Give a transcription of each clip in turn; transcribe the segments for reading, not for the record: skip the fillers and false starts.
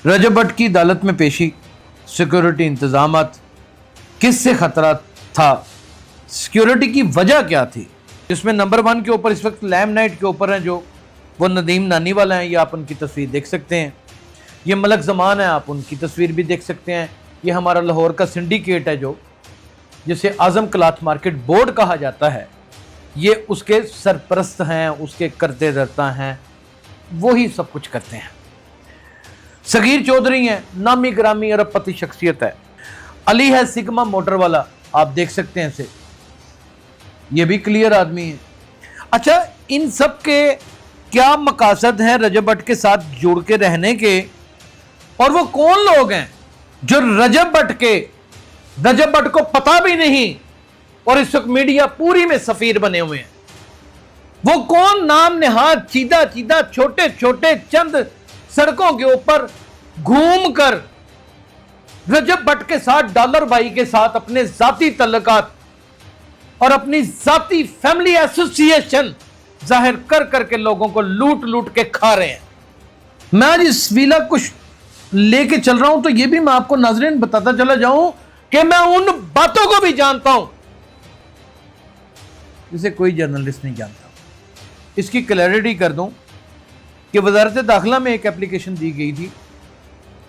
रजब भट्ट की अदालत में पेशी, सिक्योरिटी इंतजामात, किससे खतरा था, सिक्योरिटी की वजह क्या थी। जिसमें नंबर 1 के ऊपर इस वक्त लैम नाइट के ऊपर हैं जो वो नदीम नानी वाला हैं, ये आप उनकी तस्वीर देख सकते हैं। ये मलक ज़मान है, आप उनकी तस्वीर भी देख सकते हैं। ये हमारा लाहौर का सिंडिकेट है जो जिसे आज़म क्लॉथ मार्केट बोर्ड कहा जाता है, ये उसके सरपरस्त हैं, उसके करते धरता हैं, वही सब कुछ करते हैं। सगीर चौधरी हैं, नामी ग्रामी अरबपति शख्सियत है। अली है सिग्मा मोटर वाला, आप देख सकते हैं इसे, ये भी क्लियर आदमी है। अच्छा, इन सब के क्या मकासद हैं रजब भट्ट के साथ जुड़ के रहने के, और वो कौन लोग हैं जो रजब भट्ट को पता भी नहीं और इस वक्त मीडिया पूरी में सफीर बने हुए हैं। वो कौन नाम नेहाद चीदा चीदा छोटे छोटे चंद सड़कों के ऊपर घूम कर रजब भट्ट के साथ डॉलर भाई के साथ अपने जाती तल्लुकात और अपनी जाती फैमिली एसोसिएशन जाहिर कर करके लोगों को लूट लूट के खा रहे हैं। मैं आज इस विला को लेके चल रहा हूं तो ये भी मैं आपको नाज़रीन बताता चला जाऊं कि मैं उन बातों को भी जानता हूं जिसे कोई जर्नलिस्ट नहीं जानता। इसकी क्लैरिटी कर दूं कि वजारत दाखिला में एक एप्लीकेशन दी गई थी।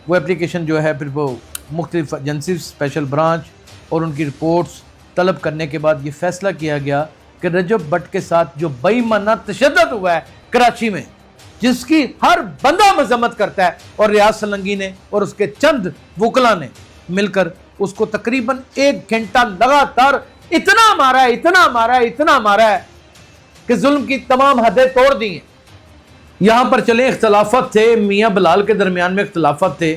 वो एप्लीकेशन जो है फिर वो मुख्तलिफ एजेंसी स्पेशल ब्रांच और उनकी रिपोर्ट्स तलब करने के बाद ये फैसला किया गया कि रजब भट्ट के साथ जो बेईमाना तशद्दुद हुआ है कराची में, जिसकी हर बंदा मजम्मत करता है, और रियाज सलंगी ने और उसके चंद वकला ने मिलकर उसको तकरीबन 1 घंटा लगातार इतना मारा है कि जुल्म की तमाम हदें तोड़ दी हैं। यहां पर चले इख्तलाफत थे, मियां बिलाल के दरमियान में इख्तलाफत थे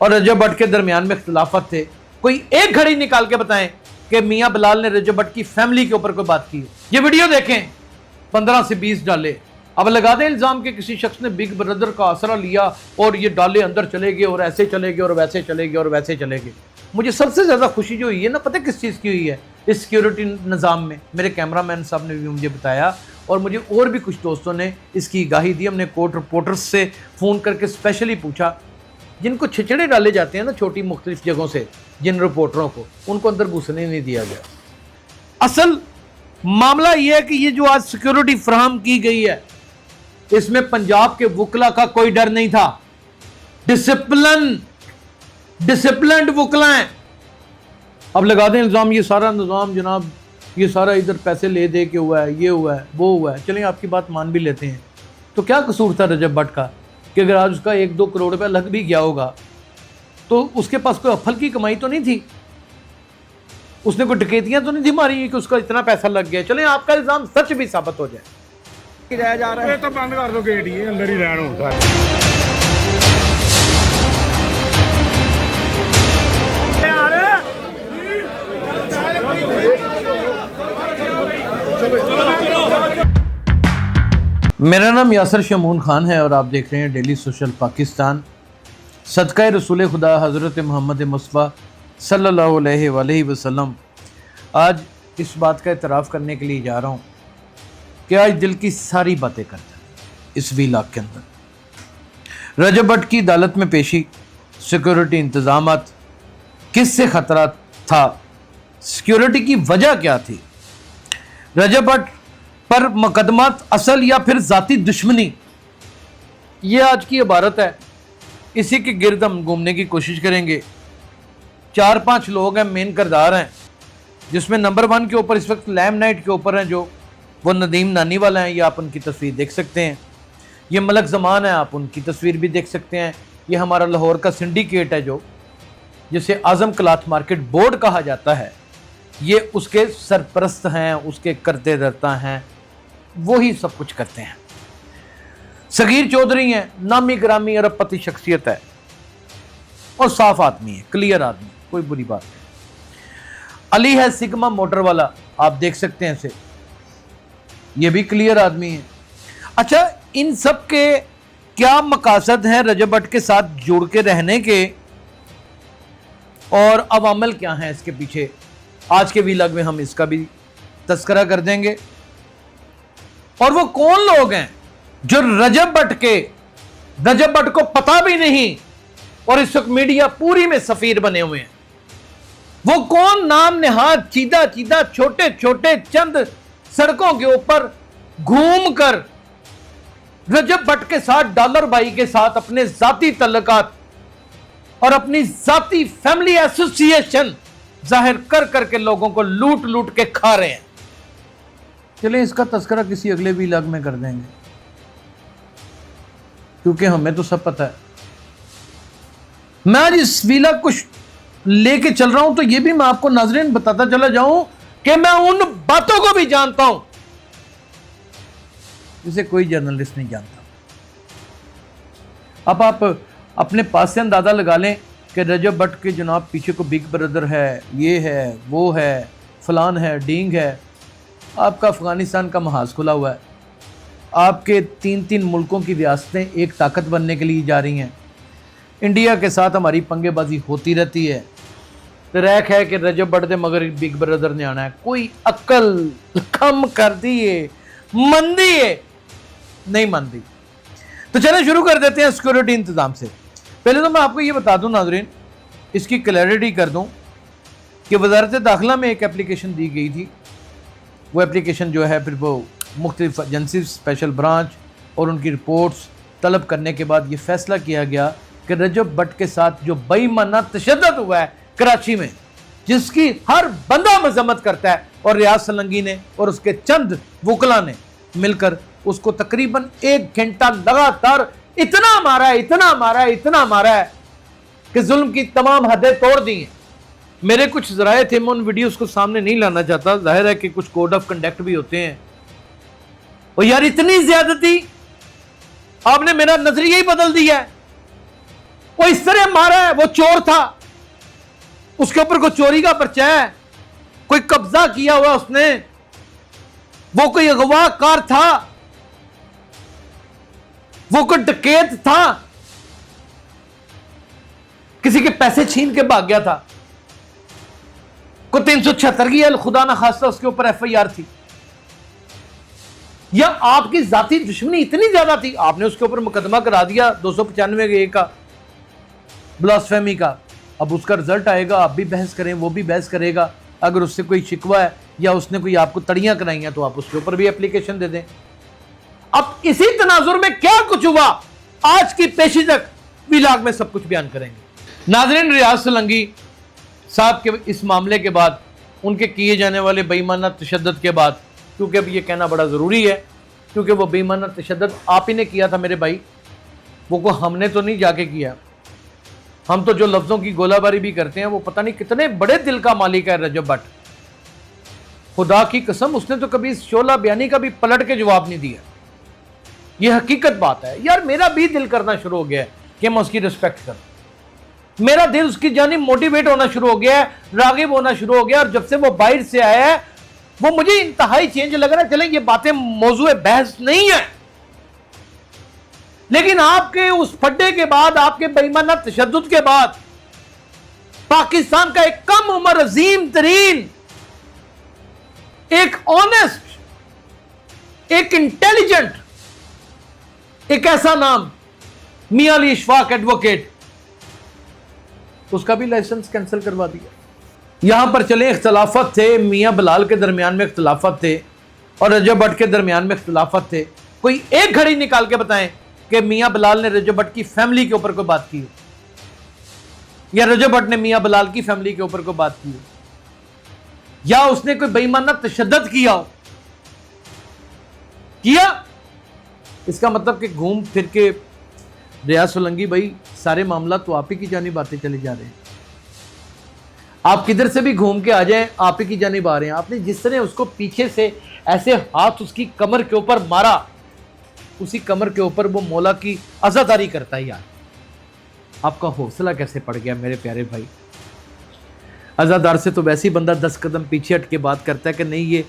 और रजब भट्ट के दरमियान में इख्तलाफत थे। कोई एक घड़ी निकाल के बताएं कि मियां बिलाल ने रजब भट्ट की फैमिली के ऊपर कोई बात की। ये वीडियो देखें, 15 से 20 डाले। अब लगा दें इल्ज़ाम के किसी शख्स ने बिग ब्रदर का आसरा लिया और ये डाले अंदर चले गए और ऐसे चले गए और वैसे चले गए और वैसे चले गए। मुझे सबसे ज़्यादा खुशी जो हुई है ना, पता है किस चीज़ की हुई है? इस सिक्योरिटी निज़ाम में। मेरे कैमरामैन साहब ने भी मुझे बताया और मुझे और भी कुछ दोस्तों ने इसकी आगाही दी। हमने कोर्ट रिपोर्टर्स से फ़ोन करके स्पेशली पूछा, जिनको छिचड़े डाले जाते हैं ना छोटी मुख्तलिफ जगहों से, जिन रिपोर्टरों को, उनको अंदर घुसने नहीं दिया गया। असल मामला ये है कि ये जो आज सिक्योरिटी फराहम की गई है, इसमें पंजाब के वकला का कोई डर नहीं था। डिसिप्लिन्ड वकला हैं। अब लगा दें इल्ज़ाम ये सारा निज़ाम जनाब, ये सारा इधर पैसे ले दे के हुआ है, ये हुआ है, वो हुआ है। चलें आपकी बात मान भी लेते हैं, तो क्या कसूर था रजब भट्ट का कि अगर आज उसका 1-2 करोड़ रुपया लग भी गया होगा तो उसके पास कोई अफल की कमाई तो नहीं थी, उसने कोई डकैतियां तो नहीं थी मारी कि उसका इतना पैसा लग गया। चलें आपका इल्ज़ाम सच भी साबित हो जाए। रह जा रहा है तो बंद कर दो गेट, ये अंदर ही रहना होता है। मेरा नाम यासर शमून खान है और आप देख रहे हैं डेली सोशल पाकिस्तान। सदका रसूल खुदा हज़रत मोहम्मद मुस्तफ़ा सल्लल्लाहु अलैहि वसल्लम। आज इस बात का इतराफ़ करने के लिए जा रहा हूँ कि आज दिल की सारी बातें करता है इस व्लॉग के अंदर। रजब भट्ट की अदालत में पेशी, सिक्योरिटी इंतजामात, किससे खतरा था, सिक्योरिटी की वजह क्या थी, रजब भट्ट पर मुकदमात असल या फिर जाती दुश्मनी, ये आज की इबारत है। इसी के गिर्द हम घूमने की कोशिश करेंगे। 4-5 लोग हैं, मेन किरदार हैं, जिसमें नंबर 1 के ऊपर इस वक्त लैम नाइट के ऊपर हैं जो वो नदीम नानी वाला हैं, ये आप उनकी तस्वीर देख सकते हैं। ये मलक ज़मान है, आप उनकी तस्वीर भी देख सकते हैं। ये हमारा लाहौर का सिंडिकेट है जो जिसे आज़म क्लॉथ मार्केट बोर्ड कहा जाता है, ये उसके सरपरस्त हैं, उसके करते धरता हैं, वही सब कुछ करते हैं। सगीर चौधरी हैं, नामी ग्रामी अरबपति शख्सियत है और साफ आदमी है, क्लियर आदमी, कोई बुरी बात नहीं। अली है सिग्मा मोटर वाला, आप देख सकते हैं इसे, ये भी क्लियर आदमी है। अच्छा, इन सब के क्या मकासद हैं रजब भट्ट के साथ जुड़ के रहने के, और अवामल क्या हैं इसके पीछे, आज के व्लॉग में हम इसका भी तस्करा कर देंगे। और वो कौन लोग हैं जो रजब भट्ट को पता भी नहीं اور اس وقت میڈیا پوری میں سفیر بنے ہوئے ہیں. وہ کون نام نہاد چیدہ چیدہ چھوٹے چھوٹے چند سڑکوں کے اوپر گھوم کر رجب بٹ کے ساتھ ڈالر بائی کے ساتھ اپنے ذاتی تعلقات اور اپنی ذاتی فیملی ایسوسیشن ظاہر کر کر کے لوگوں کو لوٹ لوٹ کے کھا رہے ہیں. چلیں اس کا تذکرہ کسی اگلے ویلاگ میں کر دیں گے، کیونکہ ہمیں تو سب پتہ ہے. میں آج اس ویلاگ کو لے کے چل رہا ہوں تو یہ بھی میں آپ کو ناظرین بتاتا چلا جاؤں کہ میں ان باتوں کو بھی جانتا ہوں جسے کوئی جرنلسٹ نہیں جانتا. اب آپ اپنے پاس سے اندازہ لگا لیں کہ رجب بٹ کے جناب پیچھے کو بگ بردر ہے، یہ ہے، وہ ہے، فلان ہے، ڈینگ ہے. آپ کا افغانستان کا محاذ کھلا ہوا ہے. آپ کے 3 ملکوں کی ریاستیں ایک طاقت بننے کے لیے جا رہی ہیں. انڈیا کے ساتھ ہماری پنگے بازی ہوتی رہتی ہے. ریک ہے کہ رجب بٹ دے مگر بگ بردر نے آنا ہے. کوئی عقل کم کر دیے، مندی ہے نہیں مندی. تو چلیں شروع کر دیتے ہیں سیکورٹی انتظام سے. پہلے تو میں آپ کو یہ بتا دوں ناظرین، اس کی کلیئرٹی کر دوں کہ وزارت داخلہ میں ایک اپلیکیشن دی گئی تھی. وہ اپلیکیشن جو ہے پھر وہ مختلف ایجنسی اسپیشل برانچ اور ان کی رپورٹس طلب کرنے کے بعد یہ فیصلہ کیا گیا کہ رجب بٹ کے ساتھ جو بے ایمانہ تشدد ہوا ہے کراچی میں، جس کی ہر بندہ مذمت کرتا ہے، اور ریاض سلنگی نے اور اس کے چند وکلا نے مل کر اس کو تقریباً 1 گھنٹہ لگاتار اتنا مارا ہے کہ ظلم کی تمام حدیں توڑ دی ہیں. میرے کچھ ذرائع تھے، میں ان ویڈیوز کو سامنے نہیں لانا چاہتا، ظاہر ہے کہ کچھ کوڈ آف کنڈکٹ بھی ہوتے ہیں. اور یار اتنی زیادتی، آپ نے میرا نظریہ ہی بدل دیا ہے. وہ اس طرح مارا ہے، وہ چور تھا، اس کے اوپر کوئی چوری کا پرچہ ہے، کوئی قبضہ کیا ہوا اس نے، وہ کوئی اغوا کار تھا، وہ کوئی ڈکیت تھا، کسی کے پیسے چھین کے بھاگ گیا تھا، کوئی 376 کی خدا نہ خواستہ اس کے اوپر ایف آئی آر تھی، یا آپ کی ذاتی دشمنی اتنی زیادہ تھی آپ نے اس کے اوپر مقدمہ کرا دیا 295 کا بلاسفیمی کا. اب اس کا رزلٹ آئے گا، آپ بھی بحث کریں، وہ بھی بحث کرے گا. اگر اس سے کوئی شکوہ ہے یا اس نے کوئی آپ کو تڑیاں کرائی ہیں تو آپ اس کے اوپر بھی اپلیکیشن دے دیں. اب اسی تناظر میں کیا کچھ ہوا آج کی پیشی تک ویلاگ میں سب کچھ بیان کریں گے. ناظرین، ریاض سلنگی صاحب کے اس معاملے کے بعد، ان کے کیے جانے والے بے ایمانہ تشدد کے بعد، کیونکہ اب یہ کہنا بڑا ضروری ہے کیونکہ وہ بے ایمانہ تشدد آپ ہی نے کیا تھا میرے بھائی، وہ ہم نے تو نہیں جا کے کیا. ہم تو جو لفظوں کی گولہ باری بھی کرتے ہیں وہ پتہ نہیں کتنے بڑے دل کا مالک ہے رجب بٹ. خدا کی قسم اس نے تو کبھی شعلہ بیانی کا بھی پلٹ کے جواب نہیں دیا. یہ حقیقت بات ہے. یار میرا بھی دل کرنا شروع ہو گیا ہے کہ میں اس کی رسپیکٹ کروں. میرا دل اس کی جانب موٹیویٹ ہونا شروع ہو گیا ہے، راغب ہونا شروع ہو گیا. اور جب سے وہ باہر سے آیا ہے وہ مجھے انتہائی چینج لگ رہا ہے. چلیں یہ باتیں موضوع بحث نہیں ہیں، لیکن آپ کے اس پھڈے کے بعد، آپ کے بے ایمانہ تشدد کے بعد، پاکستان کا ایک کم عمر عظیم ترین، ایک آنیسٹ، ایک انٹیلیجنٹ، ایک ایسا نام میاں علی اشفاق ایڈوکیٹ، اس کا بھی لائسنس کینسل کروا دیا. یہاں پر چلیں اختلافات تھے، میاں بلال کے درمیان میں اختلافات تھے اور رجب بٹ کے درمیان میں اختلافات تھے. کوئی ایک گھڑی نکال کے بتائیں کہ میاں بلال نے رجب بٹ کی فیملی کے اوپر کوئی بات کی ہو، یا رجب بٹ نے میاں بلال کی فیملی کے اوپر کوئی بات کی ہو، یا اس نے کوئی بے ایمانہ تشدد کیا ہو. کیا اس کا مطلب کہ گھوم پھر کے ریاض سلنگی بھائی سارے معاملات تو آپ ہی کی جانب آتے چلے جا رہے ہیں. آپ کدھر سے بھی گھوم کے آ جائیں آپ ہی کی جانب آ رہے ہیں. آپ نے جس طرح اس کو پیچھے سے ایسے ہاتھ اس کی کمر کے اوپر مارا، اسی کمر کے اوپر وہ مولا کی عزاداری کرتا ہے. یار آپ کا حوصلہ کیسے پڑ گیا میرے پیارے بھائی. عزادار سے تو ویسے ہی بندہ 10 قدم پیچھے ہٹ کے بات کرتا ہے کہ نہیں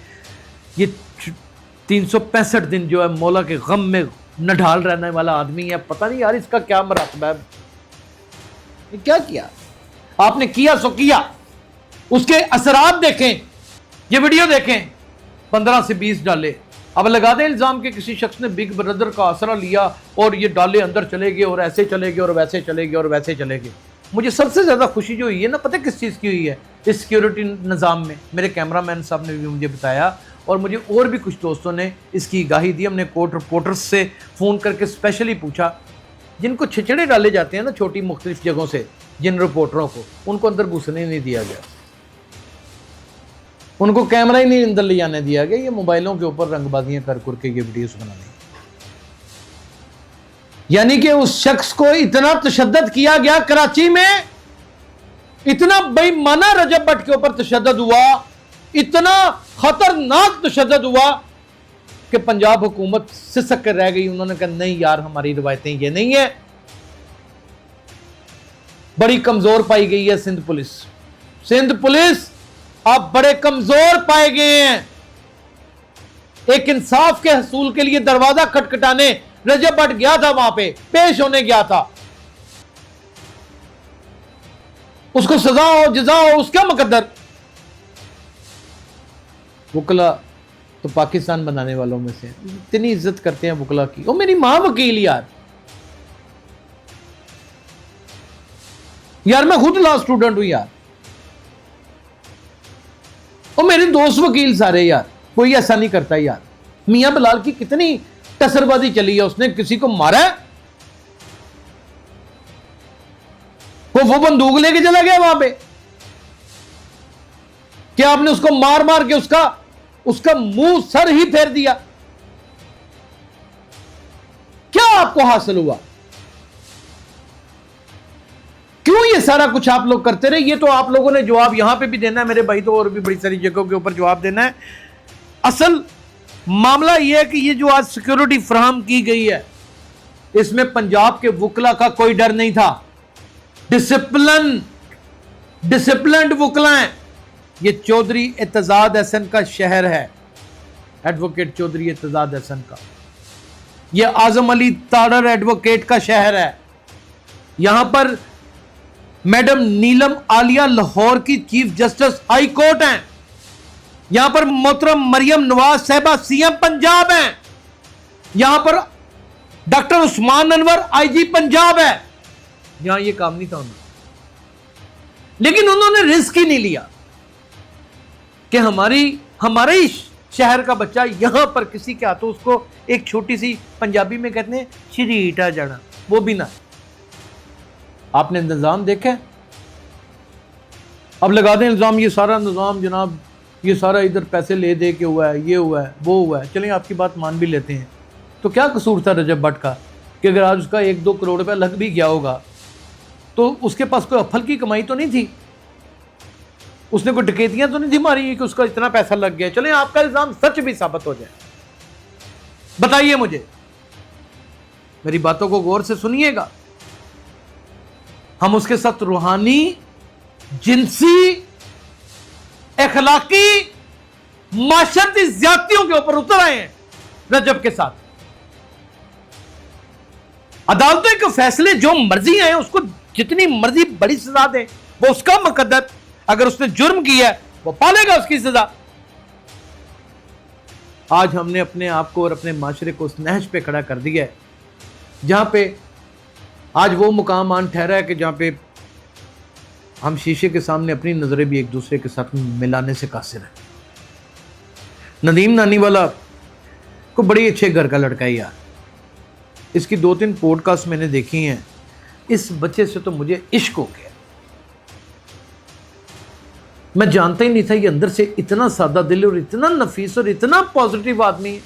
یہ 365 دن جو ہے مولا کے غم میں نڈھال رہنے والا آدمی ہے. پتہ نہیں یار اس کا کیا مراتبہ ہے. کیا آپ نے کیا سو کیا. اس کے اثرات دیکھیں، یہ ویڈیو دیکھیں، 15 سے 20 ڈالے अब लगा दें इल्ज़ाम कि किसी शख्स ने बिग ब्रदर का आसरा लिया और ये डाले अंदर चले गए और ऐसे चले गए और वैसे चले गए और वैसे चले गए। मुझे सबसे ज़्यादा खुशी जो हुई है ना, पता है किस चीज़ की हुई है? इस सिक्योरिटी निज़ाम में। मेरे कैमरामैन साहब ने भी मुझे बताया और मुझे और भी कुछ दोस्तों ने इसकी गाही दी। हमने कोर्ट रिपोर्टर्स से फ़ोन करके स्पेशली पूछा, जिनको छिचड़े डाले जाते हैं ना छोटी मुख्तलिफ जगहों से, जिन रिपोर्टरों को, उनको अंदर घुसने नहीं दिया गया, उनको कैमरा ही नहीं अंदर ले जाने दिया गया। ये मोबाइलों के ऊपर रंगबाजियां कर के ये वीडियोस बना ली। यानी कि उस शख्स को इतना तशद्दद किया गया कराची में, इतना बेईमाना रजब भट्ट के ऊपर तशद्दद हुआ, इतना खतरनाक तशद्दद हुआ कि पंजाब हुकूमत सिसक कर रह गई। उन्होंने कहा नहीं यार, हमारी रिवायतें ये नहीं है। बड़ी कमजोर पाई गई है सिंध पुलिस। सिंध पुलिस आप बड़े कमजोर पाए गए हैं। एक इंसाफ के हसूल के लिए दरवाजा खटखटाने रजब भट्ट गया था, वहां पे पेश होने गया था। उसको सजा हो जजा हो, उसका मुकद्दर। वकला तो पाकिस्तान बनाने वालों में से इतनी इज्जत करते हैं वकला की। ओ मेरी मां वकील यार मैं खुद लॉ स्टूडेंट हूं यार। और मेरे दोस्त वकील सारे यार, कोई ऐसा नहीं करता यार। मियां बिलाल की कितनी टसरबाजी चली है, उसने किसी को मारा है, वो बंदूक लेके चला गया वहां पे। क्या आपने उसको मार मार के उसका मुंह सर ही फेर दिया? क्या आपको हासिल हुआ? क्यों ये सारा कुछ आप लोग करते रहे? ये तो आप लोगों ने जवाब यहां पे भी देना है मेरे भाई, तो और भी बड़ी सारी जगहों के ऊपर जवाब देना है। असल मामला यह है कि ये जो आज सिक्योरिटी फराहम की गई है, इसमें पंजाब के वकला का कोई डर नहीं था। डिसिप्लिन्ड वकला हैं। ये चौधरी एतजाद हसन का शहर है, एडवोकेट चौधरी एतजाद हसन का। ये आजम अली ताड़र एडवोकेट का शहर है। यहां पर मैडम नीलम आलिया लाहौर की चीफ जस्टिस हाई कोर्ट हैं। यहां पर मोहतरम मरियम नवाज साहिबा सीएम पंजाब हैं। यहां पर डॉक्टर उस्मान अनवर आईजी पंजाब है। यहां ये काम नहीं था उन्होंने, लेकिन उन्होंने रिस्क ही नहीं लिया कि हमारे ही शहर का बच्चा यहां पर किसी के हाथों उसको एक छोटी सी, पंजाबी में कहते हैं छरीटा जाना, वो भी ना। आपने निज़ाम देखा? अब लगा दें इल्ज़ाम ये सारा निज़ाम जनाब, ये सारा इधर पैसे ले दे के हुआ है, ये हुआ है, वो हुआ है। चलें आपकी बात मान भी लेते हैं, तो क्या कसूर था रजब भट्ट का कि अगर आज उसका 1-2 करोड़ रुपया लग भी गया होगा तो उसके पास कोई अफल की कमाई तो नहीं थी, उसने कोई डकैतियां तो नहीं थी मारी कि उसका इतना पैसा लग गया। चलें आपका इल्ज़ाम सच भी साबित हो जाए, बताइए मुझे, मेरी बातों को गौर से सुनिएगा। हम उसके साथ रूहानी, जिनसी, अखलाकी, माशरती ज्यादतियों के ऊपर उतर आए हैं रजब के साथ। अदालतें के फैसले जो मर्जी आए, उसको जितनी मर्जी बड़ी सजा दें, वो उसका मुकद्दर। अगर उसने जुर्म किया है वो पालेगा उसकी सजा। आज हमने अपने आप को और अपने माशरे को उस नहज पे खड़ा कर दिया है जहां पे आज वो मुकाम आन ठहरा है कि जहां पे हम शीशे के सामने अपनी नजरें भी एक दूसरे के साथ मिलाने से कासिर हैं। नदीम नानी वाला को बड़ी अच्छे घर का लड़का है यार। इसकी 2-3 पॉडकास्ट मैंने देखी हैं। इस बच्चे से तो मुझे इश्क हो गया। मैं जानता ही नहीं था ये अंदर से इतना सादा दिल और इतना नफीस और इतना पॉजिटिव आदमी है।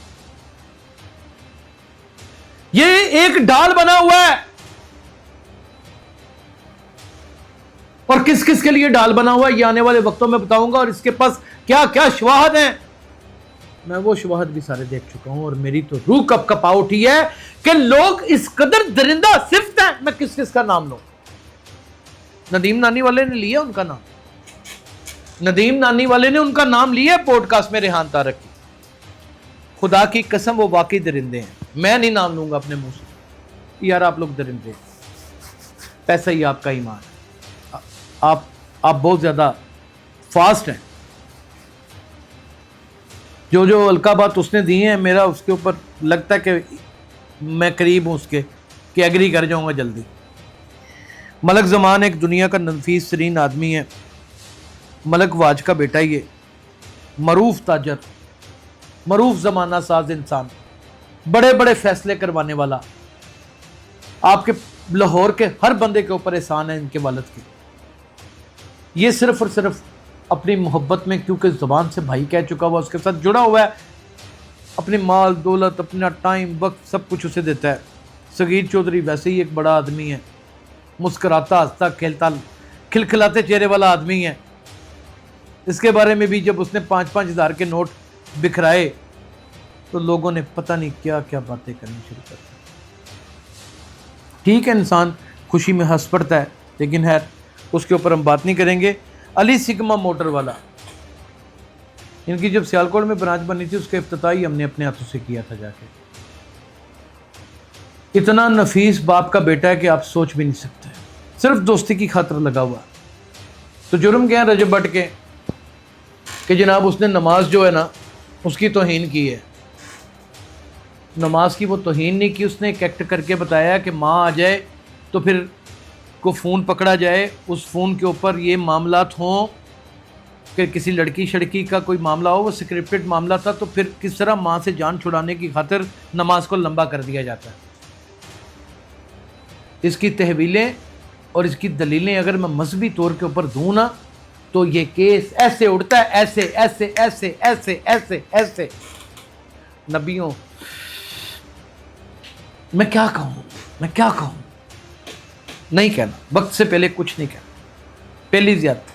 ये एक ढाल बना हुआ है, और किस किस के लिए ढाल बना हुआ है ये आने वाले वक्तों में बताऊंगा। और इसके पास क्या क्या शवाहद हैं, मैं वो शवाहद भी सारे देख चुका हूं। और मेरी तो रूह कप कपा उठी है कि लोग इस कदर दरिंदा सिफ्त हैं। मैं किस किस का नाम लूं? नदीम नानी वाले ने लिया उनका नाम, नदीम नानी वाले ने उनका नाम लिया पॉडकास्ट में, रेहान तारक की। खुदा की कसम वो वाकई दरिंदे हैं। मैं नहीं नाम लूंगा अपने मुंह से यार, आप लोग दरिंदे। पैसा ही आपका ईमान है। आप बहुत ज्यादा फास्ट हैं। جو جو القابات اس نے دیے ہیں میرا اس کے اوپر لگتا ہے کہ میں قریب ہوں اس کے کہ ایگری کر جاؤں گا جلدی. ملک زمان ایک دنیا کا نفیس ترین آدمی ہے. ملک واج کا بیٹا ہی ہے. معروف تاجر, معروف زمانہ ساز انسان, بڑے بڑے فیصلے کروانے والا. آپ کے لاہور کے ہر بندے کے اوپر احسان ہے ان کے والد کے. یہ صرف اور صرف اپنی محبت میں, کیونکہ زبان سے بھائی کہہ چکا ہوا, اس کے ساتھ جڑا ہوا ہے, اپنی مال دولت اپنا ٹائم وقت سب کچھ اسے دیتا ہے. صغیر چودھری ویسے ہی ایک بڑا آدمی ہے, مسکراتا ہنستا کھیلتا کھلکھلاتے چہرے والا آدمی ہے. اس کے بارے میں بھی جب اس نے 5-5 ہزار کے نوٹ بکھرائے تو لوگوں نے پتہ نہیں کیا کیا باتیں کرنی شروع کر دی. ٹھیک ہے, انسان خوشی میں ہنس پڑتا ہے, لیکن خیر اس کے اوپر ہم بات نہیں کریں گے. علی سگما موٹر والا, ان کی جب سیالکوٹ میں برانچ بنی تھی اس کا افتتاحی ہم نے اپنے ہاتھوں سے کیا تھا جا کے. اتنا نفیس باپ کا بیٹا ہے کہ آپ سوچ بھی نہیں سکتے, صرف دوستی کی خاطر لگا ہوا. تو جرم کیا ہے رجب بٹ کے کہ جناب اس نے نماز جو ہے نا اس کی توہین کی ہے. نماز کی وہ توہین نہیں کی, اس نے ایک ایکٹ کر کے بتایا کہ ماں آ جائے تو پھر کو فون پکڑا جائے, اس فون کے اوپر یہ معاملات ہوں کہ کسی لڑکی شڑکی کا کوئی معاملہ ہو, وہ سکرپٹڈ معاملہ تھا, تو پھر کس طرح ماں سے جان چھڑانے کی خاطر نماز کو لمبا کر دیا جاتا ہے. اس کی تحویلیں اور اس کی دلیلیں اگر میں مذہبی طور کے اوپر دوں نا تو یہ کیس ایسے اڑتا ہے, ایسے ایسے ایسے ایسے ایسے ایسے. نبیوں میں کیا کہوں, نہیں کہنا, وقت سے پہلے کچھ نہیں کہنا. پہلی زیادتی,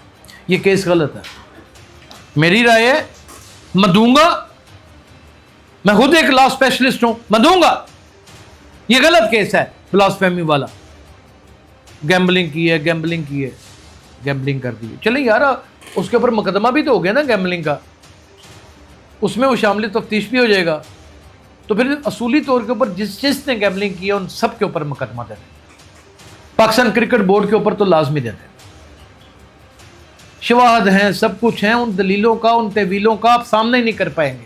یہ کیس غلط ہے, میری رائے ہے میں دوں گا, میں خود ایک لا اسپیشلسٹ ہوں, میں دوں گا. یہ غلط کیس ہے بلاسفیمی والا. گیمبلنگ کی ہے, گیمبلنگ کر دی. چلیں یار اس کے اوپر مقدمہ بھی تو ہو گیا نا گیمبلنگ کا, اس میں وہ شامل تفتیش بھی ہو جائے گا. تو پھر اصولی طور کے اوپر جس نے گیمبلنگ کی ہے ان سب کے اوپر مقدمہ دے دیں. پاکستان کرکٹ بورڈ کے اوپر تو لازمی دے دیں. شواہد ہیں, سب کچھ ہیں, ان دلیلوں کا ان تحویلوں کا آپ سامنے ہی نہیں کر پائیں گے.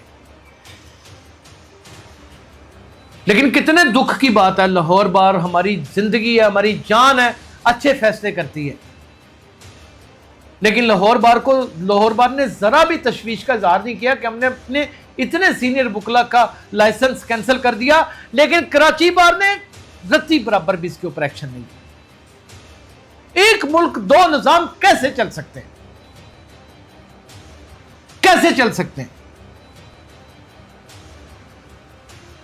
لیکن کتنے دکھ کی بات ہے, لاہور بار ہماری زندگی ہے, ہماری جان ہے, اچھے فیصلے کرتی ہے, لیکن لاہور بار نے ذرا بھی تشویش کا اظہار نہیں کیا کہ ہم نے اپنے اتنے سینئر وکلا کا لائسنس کینسل کر دیا, لیکن کراچی بار نے رتی برابر بھی اس کے اوپر ایکشن نہیں لیا. ایک ملک دو نظام کیسے چل سکتے ہیں, کیسے چل سکتے ہیں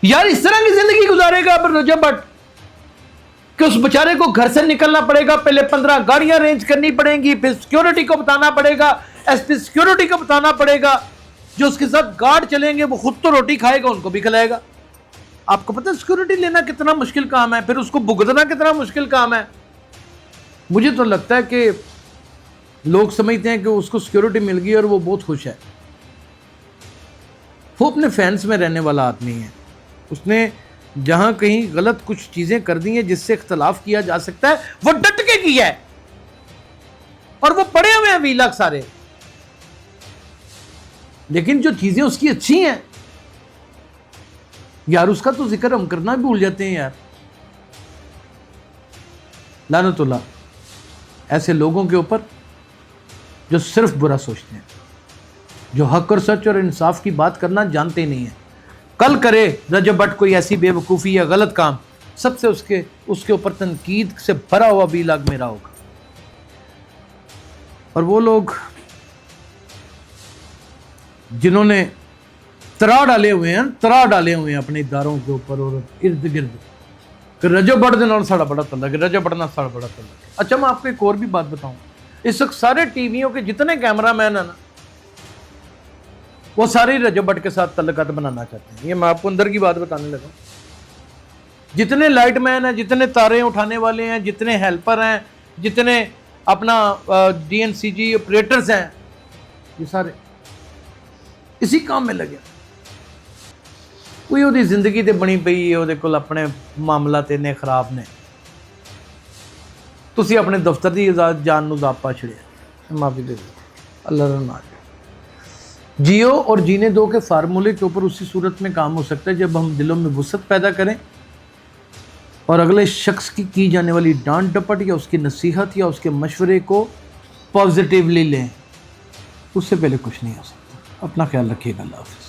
یار؟ اس طرح کی زندگی گزارے گا رجب بٹ کہ اس بچارے کو گھر سے نکلنا پڑے گا, پہلے 15 گاڑیاں ارینج کرنی پڑیں گی, پھر سیکیورٹی کو بتانا پڑے گا, ایس پی سیکیورٹی کو بتانا پڑے گا, جو اس کے ساتھ گارڈ چلیں گے وہ خود تو روٹی کھائے گا, ان کو بھی کھلائے گا. آپ کو پتہ ہے سیکیورٹی لینا کتنا مشکل کام ہے, پھر اس کو بھگتنا کتنا مشکل کام ہے. مجھے تو لگتا ہے کہ لوگ سمجھتے ہیں کہ اس کو سیکیورٹی مل گئی اور وہ بہت خوش ہے. وہ اپنے فینس میں رہنے والا آدمی ہے, اس نے جہاں کہیں غلط کچھ چیزیں کر دی ہیں جس سے اختلاف کیا جا سکتا ہے وہ ڈٹ کے کیا ہے, اور وہ پڑے ہوئے ہیں 20 لاکھ سارے. لیکن جو چیزیں اس کی اچھی ہیں یار, اس کا تو ذکر ہم کرنا بھی بھول جاتے ہیں یار. لعنت اللہ ایسے لوگوں کے اوپر جو صرف برا سوچتے ہیں, جو حق اور سچ اور انصاف کی بات کرنا جانتے ہی نہیں ہیں. کل کرے رجب بٹ کوئی ایسی بے وقوفی یا غلط کام, سب سے اس کے اوپر تنقید سے بھرا ہوا 20 لاکھ میرا ہوگا. اور وہ لوگ جنہوں نے ترا ڈالے ہوئے ہیں اپنے اداروں کے اوپر اور ارد گرد کہ رجب بٹ دے نال ساڑا بڑا تعلق ہے, رجب بٹ نال ساڑا بڑا تعلق ہے. اچھا میں آپ کو ایک اور بھی بات بتاؤں, اس وقت سارے ٹی ویوں کے جتنے کیمرہ مین ہیں نا وہ سارے رجب بٹ کے ساتھ تعلقات بنانا چاہتے ہیں. یہ میں آپ کو اندر کی بات بتانے لگا. جتنے لائٹ مین ہیں, جتنے تاریں اٹھانے والے ہیں, جتنے ہیلپر ہیں, جتنے اپنا ڈی این سی جی آپریٹرز ہیں, یہ سارے اسی کام میں لگے. کوئی وہ زندگی تے بنی پئی ہے, وہ کول اپنے معاملات اتنے خراب نے, تسی اپنے دفتر دی جان نو زاپا چھڑیا. معافی دے دو, اللہ رحم. जियो और जीने दो के फार्मूले के ऊपर उसी सूरत में काम हो सकता है जब हम दिलों में वसअत पैदा करें और अगले शख्स की जाने वाली डांट डपट या उसकी नसीहत या उसके मशवरे को पॉजिटिवली लें। उससे पहले कुछ नहीं हो सकता। अपना ख्याल रखिएगा। अल्लाह हाफ़िज़।